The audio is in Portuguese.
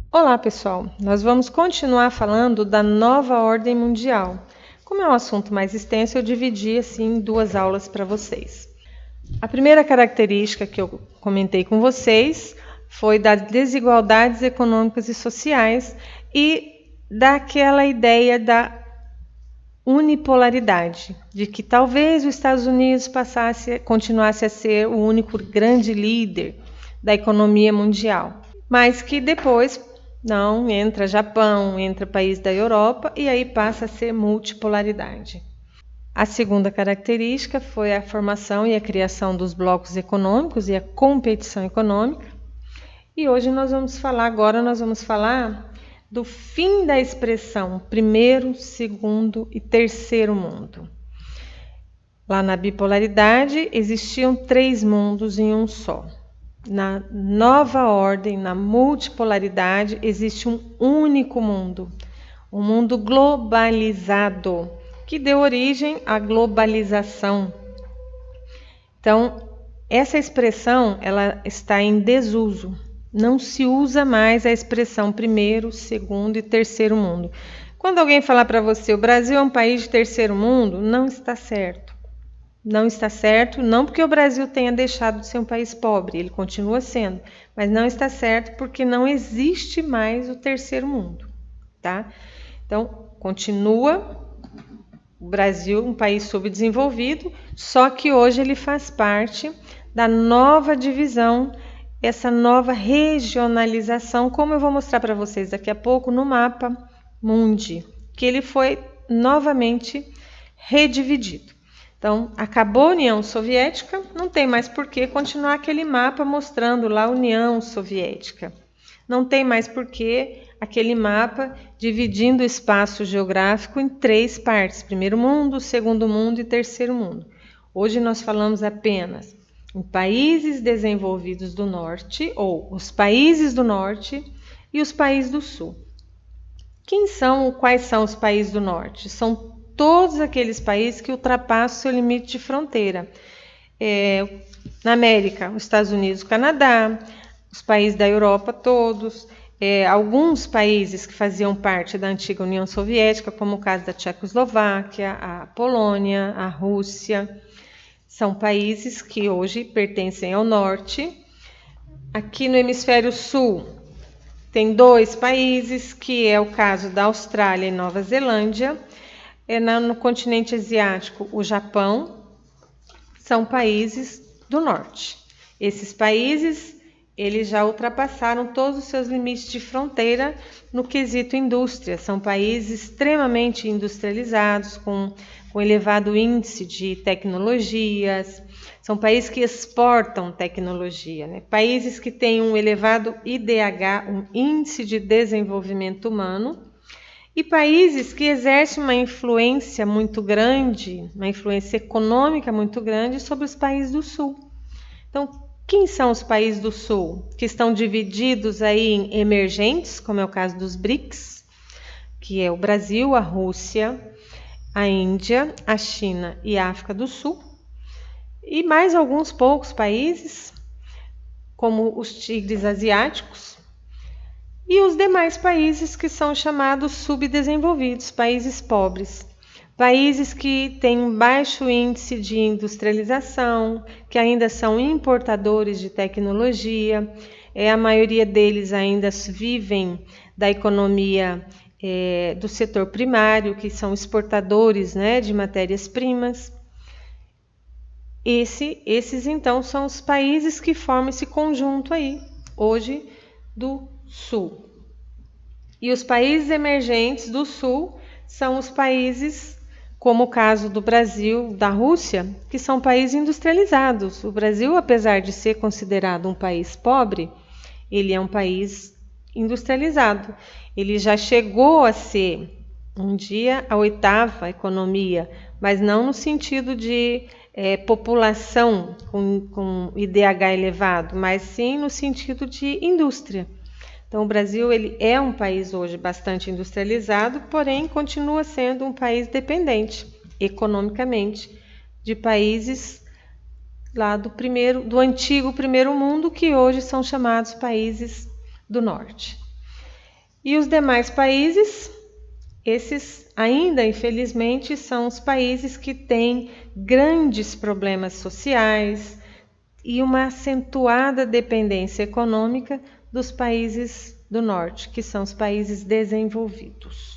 Olá, pessoal! Nós vamos continuar falando da nova ordem mundial. Como é um assunto mais extenso, eu dividi assim em duas aulas para vocês. A primeira característica que eu comentei com vocês foi das desigualdades econômicas e sociais e daquela ideia da unipolaridade, de que talvez os Estados Unidos continuasse a ser o único grande líder da economia mundial, mas que depois não entra Japão, entra país da Europa e aí passa a ser multipolaridade. A segunda característica foi a formação e a criação dos blocos econômicos e a competição econômica. E hoje nós vamos falar do fim da expressão primeiro, segundo e terceiro mundo. Lá na bipolaridade existiam 3 mundos em um só. Na nova ordem, na multipolaridade, existe um único mundo, um mundo globalizado, que deu origem à globalização. Então, essa expressão ela está em desuso. Não se usa mais a expressão primeiro, segundo e terceiro mundo. Quando alguém falar para você, o Brasil é um país de terceiro mundo, não está certo. Não está certo, não porque o Brasil tenha deixado de ser um país pobre, ele continua sendo, mas não está certo porque não existe mais o terceiro mundo, tá? Então, continua o Brasil um país subdesenvolvido, só que hoje ele faz parte da nova divisão, essa nova regionalização, como eu vou mostrar para vocês daqui a pouco no mapa mundi, que ele foi novamente redividido. Então, acabou a União Soviética, não tem mais por que continuar aquele mapa mostrando lá a União Soviética. Não tem mais por que aquele mapa dividindo o espaço geográfico em 3 partes, primeiro mundo, segundo mundo e terceiro mundo. Hoje nós falamos apenas em países desenvolvidos do norte, ou os países do norte e os países do sul. Quais são os países do norte? São todos aqueles países que ultrapassam seu limite de fronteira. Na América, os Estados Unidos, o Canadá, os países da Europa todos, alguns países que faziam parte da antiga União Soviética, como o caso da Tchecoslováquia, a Polônia, a Rússia, são países que hoje pertencem ao norte. Aqui no hemisfério sul, tem 2 países, que é o caso da Austrália e Nova Zelândia. No continente asiático, o Japão, são países do norte. Esses países, eles já ultrapassaram todos os seus limites de fronteira no quesito indústria. São países extremamente industrializados, com elevado índice de tecnologias. São países que exportam tecnologia, né? Países que têm um elevado IDH, um índice de desenvolvimento humano, e países que exercem uma influência muito grande, uma influência econômica muito grande sobre os países do sul. Então, quem são os países do sul? Que estão divididos aí em emergentes, como é o caso dos BRICS, que é o Brasil, a Rússia, a Índia, a China e a África do Sul. E mais alguns poucos países, como os tigres asiáticos, e os demais países que são chamados subdesenvolvidos, países pobres. Países que têm um baixo índice de industrialização, que ainda são importadores de tecnologia, a maioria deles ainda vivem da economia do setor primário, que são exportadores, né, de matérias-primas. Esses, então, são os países que formam esse conjunto aí, hoje, do sul. E os países emergentes do sul são os países, como o caso do Brasil, da Rússia, que são países industrializados. O Brasil, apesar de ser considerado um país pobre, ele é um país industrializado. Ele já chegou a ser, um dia, a 8ª economia, mas não no sentido de população com IDH elevado, mas sim no sentido de indústria. Então, o Brasil ele é um país hoje bastante industrializado, porém continua sendo um país dependente economicamente de países lá do antigo primeiro mundo, que hoje são chamados países do norte. E os demais países, esses ainda, infelizmente, são os países que têm grandes problemas sociais e uma acentuada dependência econômica dos países do norte, que são os países desenvolvidos.